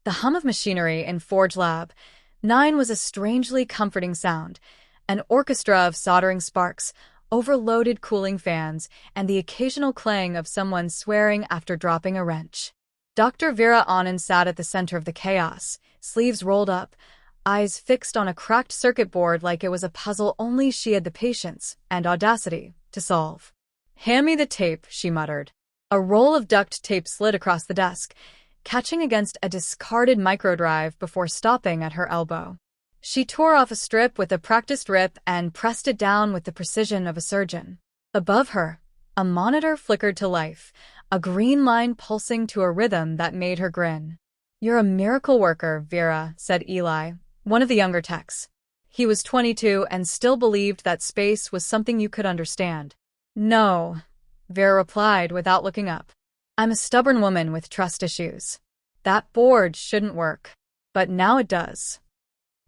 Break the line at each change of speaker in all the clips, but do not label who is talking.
The hum of machinery in Forge Lab 9 was a strangely comforting sound, an orchestra of soldering sparks, overloaded cooling fans, and the occasional clang of someone swearing after dropping a wrench. Dr. Vera Anand sat at the center of the chaos, sleeves rolled up, eyes fixed on a cracked circuit board like it was a puzzle only she had the patience and audacity to solve. "Hand me the tape," she muttered. A roll of duct tape slid across the desk, catching against a discarded microdrive before stopping at her elbow. She tore off a strip with a practiced rip and pressed it down with the precision of a surgeon. Above her, a monitor flickered to life, a green line pulsing to a rhythm that made her grin. "You're a miracle worker, Vera," said Eli, one of the younger techs. He was 22 and still believed that space was something you could understand. "No," Vera replied without looking up. "I'm a stubborn woman with trust issues. That board shouldn't work. But now it does."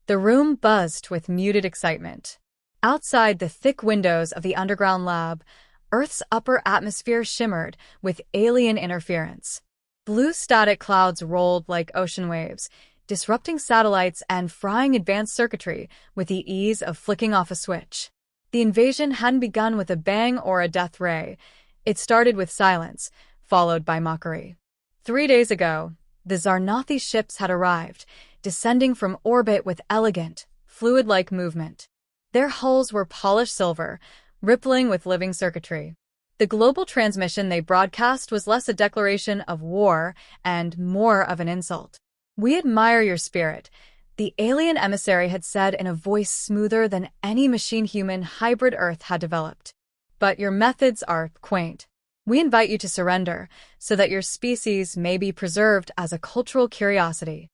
The room buzzed with muted excitement. Outside the thick windows of the underground lab, Earth's upper atmosphere shimmered with alien interference. Blue static clouds rolled like ocean waves, disrupting satellites and frying advanced circuitry with the ease of flicking off a switch. The invasion hadn't begun with a bang or a death ray. It started with silence, followed by mockery. 3 days ago, the Zarnathi ships had arrived, descending from orbit with elegant, fluid-like movement. Their hulls were polished silver, rippling with living circuitry. The global transmission they broadcast was less a declaration of war and more of an insult. "We admire your spirit," the alien emissary had said in a voice smoother than any machine-human hybrid Earth had developed. "But your methods are quaint. We invite you to surrender, so that your species may be preserved as a cultural curiosity."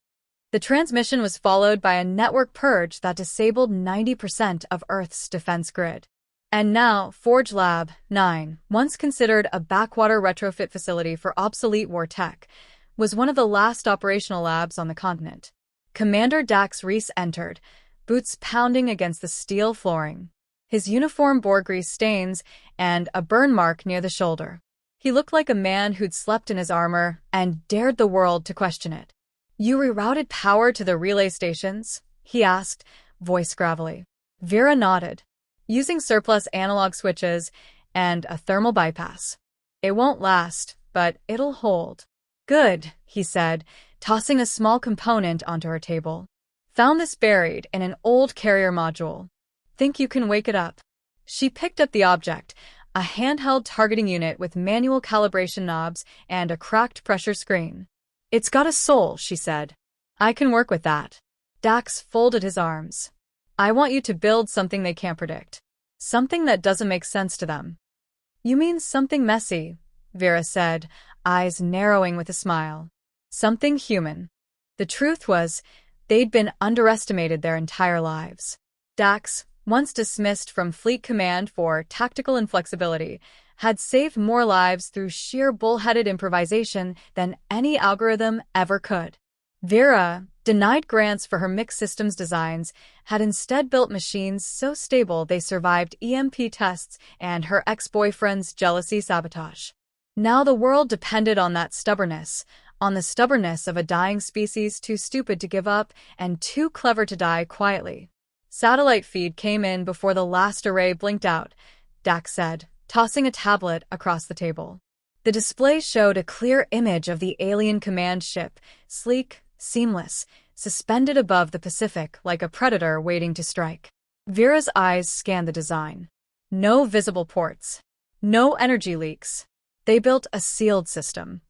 The transmission was followed by a network purge that disabled 90% of Earth's defense grid. And now, Forge Lab 9, once considered a backwater retrofit facility for obsolete war tech, was one of the last operational labs on the continent. Commander Dax Reese entered, boots pounding against the steel flooring. His uniform bore grease stains and a burn mark near the shoulder. He looked like a man who'd slept in his armor and dared the world to question it. "You rerouted power to the relay stations?" he asked, voice gravelly. Vera nodded. "Using surplus analog switches and a thermal bypass. It won't last, but it'll hold." "Good," he said, tossing a small component onto her table. "Found this buried in an old carrier module. Think you can wake it up?" She picked up the object, a handheld targeting unit with manual calibration knobs and a cracked pressure screen. "It's got a soul," she said. "I can work with that." Dax folded his arms. "I want you to build something they can't predict. Something that doesn't make sense to them." "You mean something messy," Vera said, eyes narrowing with a smile. "Something human." The truth was, they'd been underestimated their entire lives. Dax, once dismissed from Fleet Command for tactical inflexibility, had saved more lives through sheer bullheaded improvisation than any algorithm ever could. Vera, denied grants for her mixed systems designs, had instead built machines so stable they survived EMP tests and her ex-boyfriend's jealousy sabotage. Now the world depended on that stubbornness, on the stubbornness of a dying species too stupid to give up and too clever to die quietly. Satellite feed came in before the last array blinked out, Dax said, tossing a tablet across the table. The display showed a clear image of the alien command ship, sleek, seamless, suspended above the Pacific like a predator waiting to strike. Vera's eyes scanned the design. No visible ports. No energy leaks. They built a sealed system.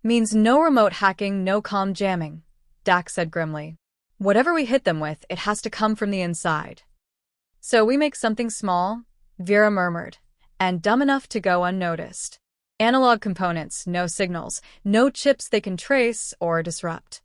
"Means no remote hacking, no comm jamming," Dax said grimly. "Whatever we hit them with, it has to come from the inside." "So we make something small," Vera murmured, "and dumb enough to go unnoticed. Analog components, no signals, no chips they can trace or disrupt."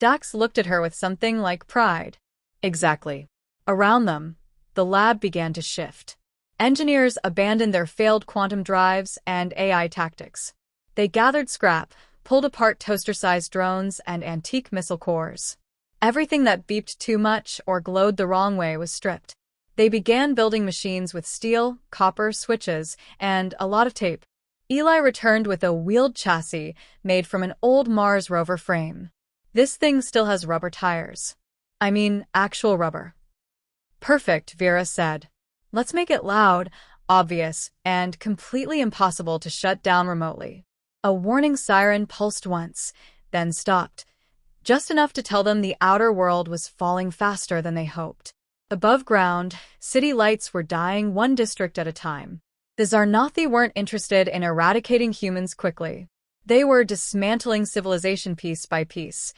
Dax looked at her with something like pride. "Exactly." Around them, the lab began to shift. Engineers abandoned their failed quantum drives and AI tactics. They gathered scrap, pulled apart toaster-sized drones and antique missile cores. Everything that beeped too much or glowed the wrong way was stripped. They began building machines with steel, copper, switches, and a lot of tape. Eli returned with a wheeled chassis made from an old Mars rover frame. This thing still has rubber tires. I mean, actual rubber. Perfect, Vera said. Let's make it loud, obvious, and completely impossible to shut down remotely. A warning siren pulsed once, then stopped, just enough to tell them the outer world was falling faster than they hoped. Above ground, city lights were dying one district at a time. The Zarnathi weren't interested in eradicating humans quickly. They were dismantling civilization piece by piece,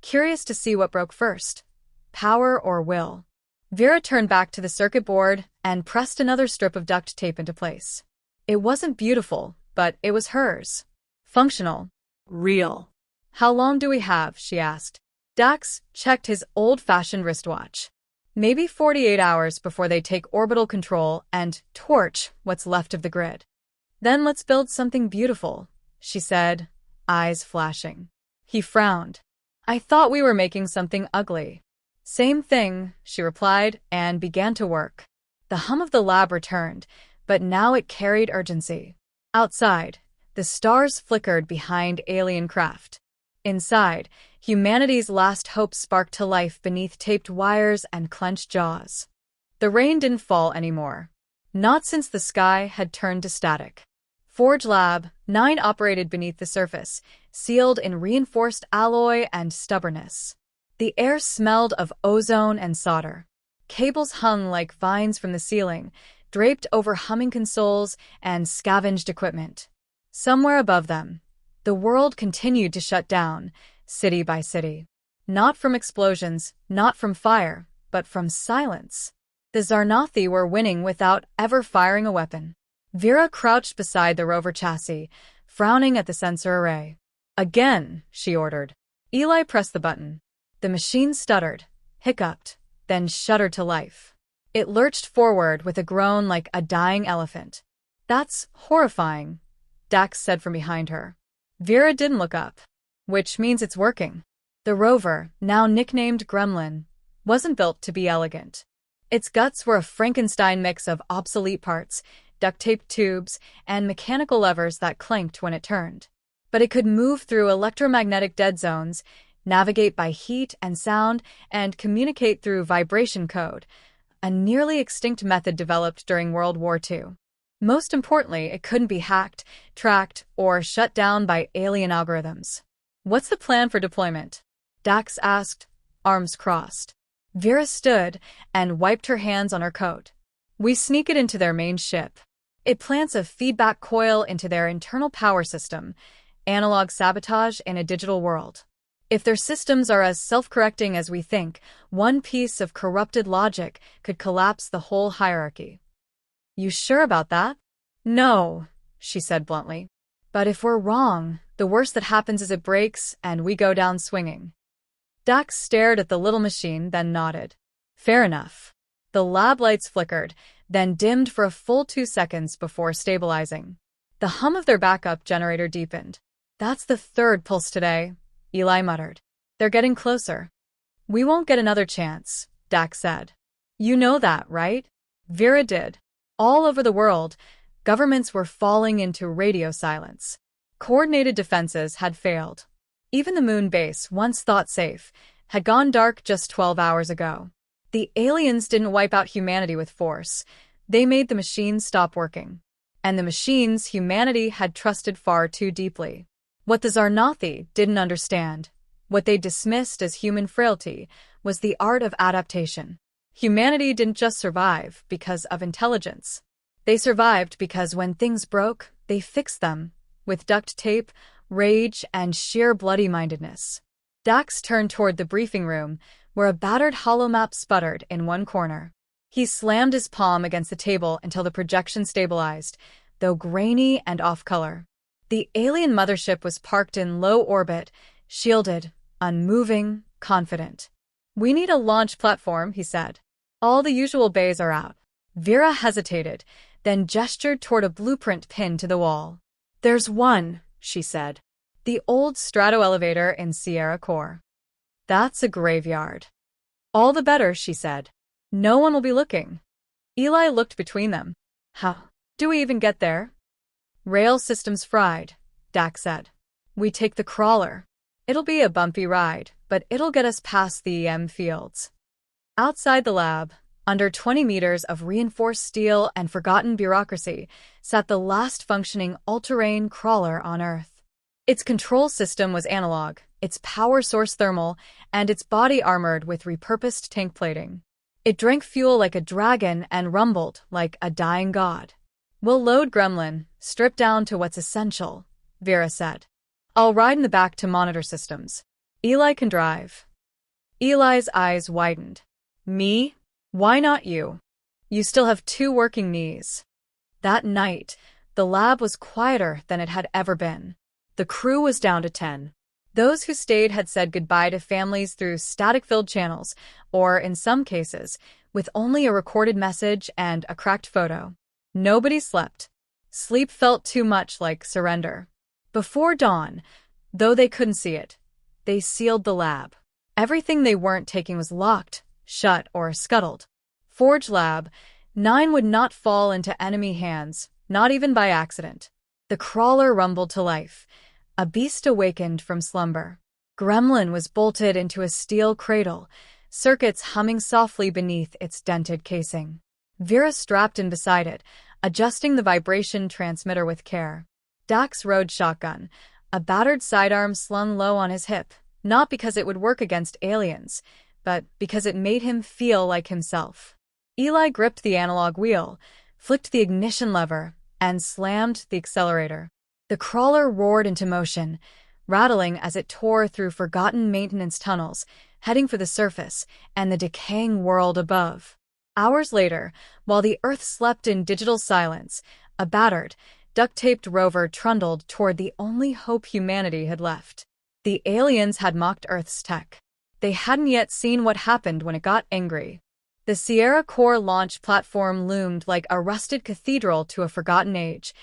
curious to see what broke first, power or will. Vera turned back to the circuit board and pressed another strip of duct tape into place. It wasn't beautiful, but it was hers. Functional. Real. How long do we have? She asked. Dax checked his old-fashioned wristwatch. Maybe 48 hours before they take orbital control and torch what's left of the grid. Then let's build something beautiful, she said, eyes flashing. He frowned. I thought we were making something ugly. Same thing, she replied, and began to work. The hum of the lab returned, but now it carried urgency. Outside, the stars flickered behind alien craft. Inside, humanity's last hope sparked to life beneath taped wires and clenched jaws. The rain didn't fall anymore. Not since the sky had turned to static. Forge Lab 9 operated beneath the surface, sealed in reinforced alloy and stubbornness. The air smelled of ozone and solder. Cables hung like vines from the ceiling, draped over humming consoles and scavenged equipment. Somewhere above them, the world continued to shut down, city by city. Not from explosions, not from fire, but from silence. The Zarnathi were winning without ever firing a weapon. Vera crouched beside the rover chassis, frowning at the sensor array. Again, she ordered. Eli pressed the button. The machine stuttered, hiccuped, then shuddered to life. It lurched forward with a groan like a dying elephant. That's horrifying, Dax said from behind her. Vera didn't look up. Which means it's working. The rover, now nicknamed Gremlin, wasn't built to be elegant. Its guts were a Frankenstein mix of obsolete parts, duct-taped tubes, and mechanical levers that clanked when it turned. But it could move through electromagnetic dead zones, navigate by heat and sound, and communicate through vibration code, a nearly extinct method developed during World War II. Most importantly, it couldn't be hacked, tracked, or shut down by alien algorithms. What's the plan for deployment? Dax asked, arms crossed. Vera stood and wiped her hands on her coat. We sneak it into their main ship. It plants a feedback coil into their internal power system, analog sabotage in a digital world. If their systems are as self-correcting as we think, one piece of corrupted logic could collapse the whole hierarchy. You sure about that? No, she said bluntly. But if we're wrong, the worst that happens is it breaks and we go down swinging. Dax stared at the little machine, then nodded. Fair enough. The lab lights flickered, then dimmed for a full 2 seconds before stabilizing. The hum of their backup generator deepened. That's the 3rd pulse today, Eli muttered. They're getting closer. We won't get another chance, Dax said. You know that, right? Vera did. All over the world, governments were falling into radio silence. Coordinated defenses had failed. Even the moon base, once thought safe, had gone dark just 12 hours ago. The aliens didn't wipe out humanity with force. They made the machines stop working. And the machines humanity had trusted far too deeply. What the Zarnathi didn't understand, what they dismissed as human frailty, was the art of adaptation. Humanity didn't just survive because of intelligence. They survived because when things broke, they fixed them, with duct tape, rage, and sheer bloody-mindedness. Dax turned toward the briefing room, where a battered holomap sputtered in one corner. He slammed his palm against the table until the projection stabilized, though grainy and off-color. The alien mothership was parked in low orbit, shielded, unmoving, confident. We need a launch platform, he said. All the usual bays are out. Vera hesitated, then gestured toward a blueprint pinned to the wall. There's one, she said. The old strato elevator in Sierra Core. That's a graveyard. All the better, she said. No one will be looking. Eli looked between them. How do we even get there? Rail systems fried, Dax said. We take the crawler. It'll be a bumpy ride, but it'll get us past the EM fields. Outside the lab, under 20 meters of reinforced steel and forgotten bureaucracy, sat the last functioning all-terrain crawler on Earth. Its control system was analog, its power source thermal, and its body armored with repurposed tank plating. It drank fuel like a dragon and rumbled like a dying god. "We'll load Gremlin, strip down to what's essential," Vera said. "I'll ride in the back to monitor systems. Eli can drive." Eli's eyes widened. "Me? Why not you? You still have 2 working knees." That night, the lab was quieter than it had ever been. The crew was down to 10. Those who stayed had said goodbye to families through static-filled channels, or, in some cases, with only a recorded message and a cracked photo. Nobody slept. Sleep felt too much like surrender. Before dawn, though they couldn't see it, they sealed the lab. Everything they weren't taking was locked, shut, or scuttled. Forge Lab 9 would not fall into enemy hands, not even by accident. The crawler rumbled to life. A beast awakened from slumber. Gremlin was bolted into a steel cradle, circuits humming softly beneath its dented casing. Vera strapped in beside it, adjusting the vibration transmitter with care. Dax rode shotgun, a battered sidearm slung low on his hip, not because it would work against aliens, but because it made him feel like himself. Eli gripped the analog wheel, flicked the ignition lever, and slammed the accelerator. The crawler roared into motion, rattling as it tore through forgotten maintenance tunnels, heading for the surface and the decaying world above. Hours later, while the Earth slept in digital silence, a battered, duct-taped rover trundled toward the only hope humanity had left. The aliens had mocked Earth's tech. They hadn't yet seen what happened when it got angry. The Sierra Core launch platform loomed like a rusted cathedral to a forgotten age,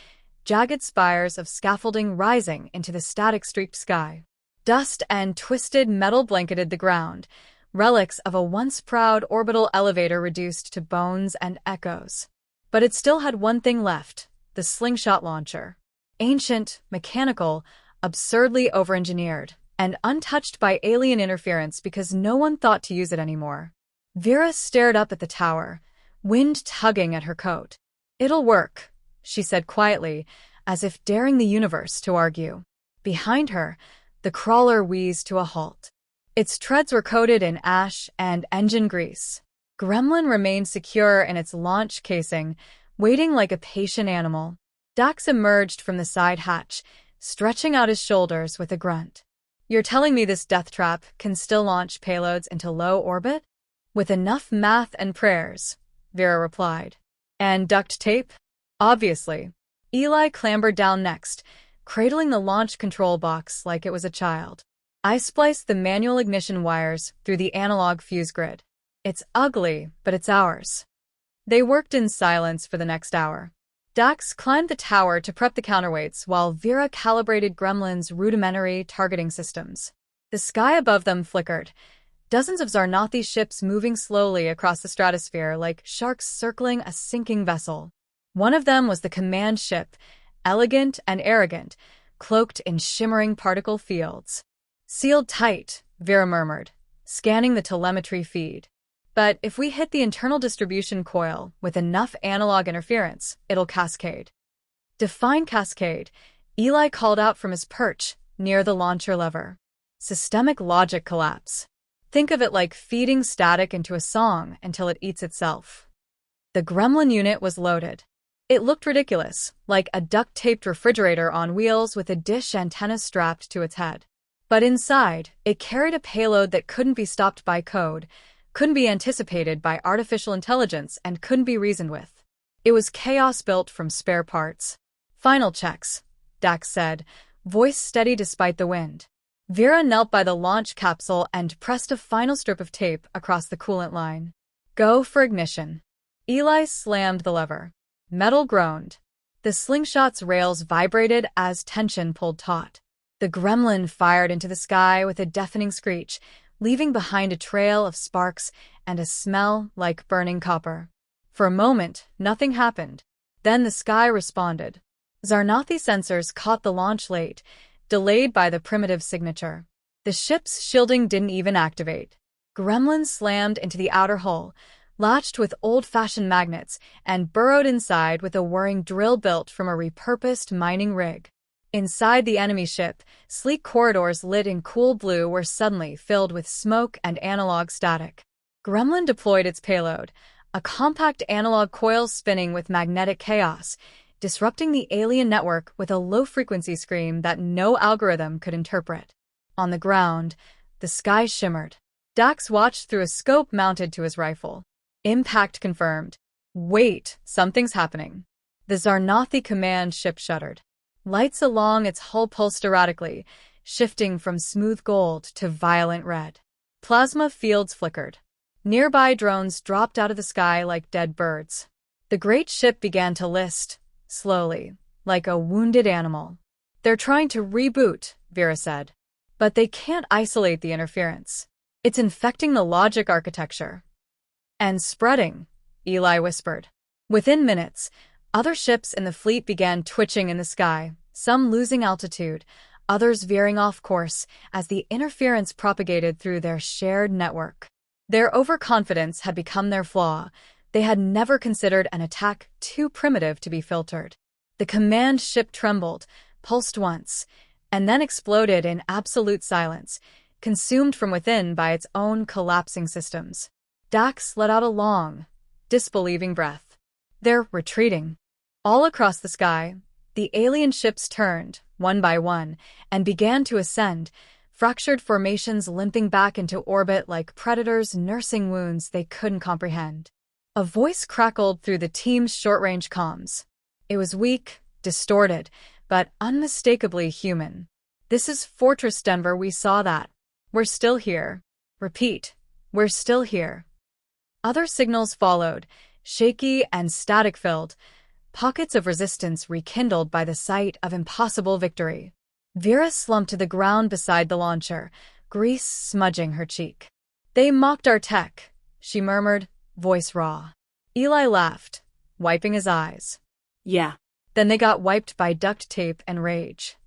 jagged spires of scaffolding rising into the static-streaked sky. Dust and twisted metal blanketed the ground, relics of a once-proud orbital elevator reduced to bones and echoes. But it still had one thing left, the slingshot launcher. Ancient, mechanical, absurdly over-engineered, and untouched by alien interference because no one thought to use it anymore. Vera stared up at the tower, wind tugging at her coat. "It'll work," she said quietly, as if daring the universe to argue. Behind her, the crawler wheezed to a halt. Its treads were coated in ash and engine grease. Gremlin remained secure in its launch casing, waiting like a patient animal. Dax emerged from the side hatch, stretching out his shoulders with a grunt. "You're telling me this death trap can still launch payloads into low orbit?" "With enough math and prayers," Vera replied. "And duct tape?" "Obviously." Eli clambered down next, cradling the launch control box like it was a child. I spliced the manual ignition wires through the analog fuse grid. "It's ugly, but it's ours." They worked in silence for the next hour. Dax climbed the tower to prep the counterweights while Vera calibrated Gremlin's rudimentary targeting systems. The sky above them flickered, dozens of Zarnathi ships moving slowly across the stratosphere like sharks circling a sinking vessel. One of them was the command ship, elegant and arrogant, cloaked in shimmering particle fields. "Sealed tight," Vera murmured, scanning the telemetry feed. "But if we hit the internal distribution coil with enough analog interference, it'll cascade." "Define cascade," Eli called out from his perch near the launcher lever. "Systemic logic collapse. Think of it like feeding static into a song until it eats itself." The Gremlin unit was loaded. It looked ridiculous, like a duct-taped refrigerator on wheels with a dish antenna strapped to its head. But inside, it carried a payload that couldn't be stopped by code, couldn't be anticipated by artificial intelligence, and couldn't be reasoned with. It was chaos built from spare parts. "Final checks," Dax said, voice steady despite the wind. Vera knelt by the launch capsule and pressed a final strip of tape across the coolant line. "Go for ignition." Eli slammed the lever. Metal groaned. The slingshot's rails vibrated as tension pulled taut. The Gremlin fired into the sky with a deafening screech, leaving behind a trail of sparks and a smell like burning copper. For a moment, nothing happened. Then the sky responded. Zarnathi sensors caught the launch late, delayed by the primitive signature. The ship's shielding didn't even activate. Gremlins slammed into the outer hull, latched with old-fashioned magnets, and burrowed inside with a whirring drill built from a repurposed mining rig. Inside the enemy ship, sleek corridors lit in cool blue were suddenly filled with smoke and analog static. Gremlin deployed its payload, a compact analog coil spinning with magnetic chaos, disrupting the alien network with a low-frequency scream that no algorithm could interpret. On the ground, the sky shimmered. Dax watched through a scope mounted to his rifle. Impact confirmed. Wait, something's happening. The Zarnathi command ship shuddered. Lights along its hull pulsed erratically, shifting from smooth gold to violent red. Plasma fields flickered. Nearby drones dropped out of the sky like dead birds. The great ship began to list, slowly, like a wounded animal. They're trying to reboot, Vera said. But they can't isolate the interference. It's infecting the logic architecture. And spreading, Eli whispered. Within minutes, other ships in the fleet began twitching in the sky, some losing altitude, others veering off course as the interference propagated through their shared network. Their overconfidence had become their flaw. They had never considered an attack too primitive to be filtered. The command ship trembled, pulsed once, and then exploded in absolute silence, consumed from within by its own collapsing systems. Dax let out a long, disbelieving breath. They're retreating. All across the sky, the alien ships turned, one by one, and began to ascend, fractured formations limping back into orbit like predators nursing wounds they couldn't comprehend. A voice crackled through the team's short-range comms. It was weak, distorted, but unmistakably human. "This is Fortress Denver, we saw that. We're still here. Repeat, we're still here." Other signals followed, shaky and static-filled, pockets of resistance rekindled by the sight of impossible victory. Vera slumped to the ground beside the launcher, grease smudging her cheek. "They mocked our tech," she murmured, voice raw. Eli laughed, wiping his eyes. "Yeah. Then they got wiped by duct tape and rage."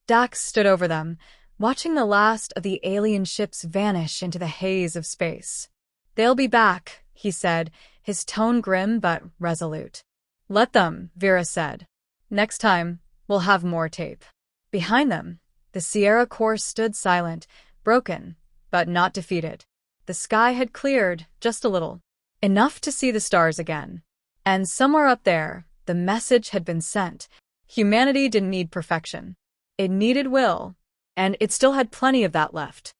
Dax stood over them, watching the last of the alien ships vanish into the haze of space. "They'll be back," he said, his tone grim but resolute. "Let them," Vera said. "Next time, we'll have more tape." Behind them, the Sierra Corps stood silent, broken, but not defeated. The sky had cleared, just a little. Enough to see the stars again. And somewhere up there, the message had been sent. Humanity didn't need perfection. It needed will, and it still had plenty of that left.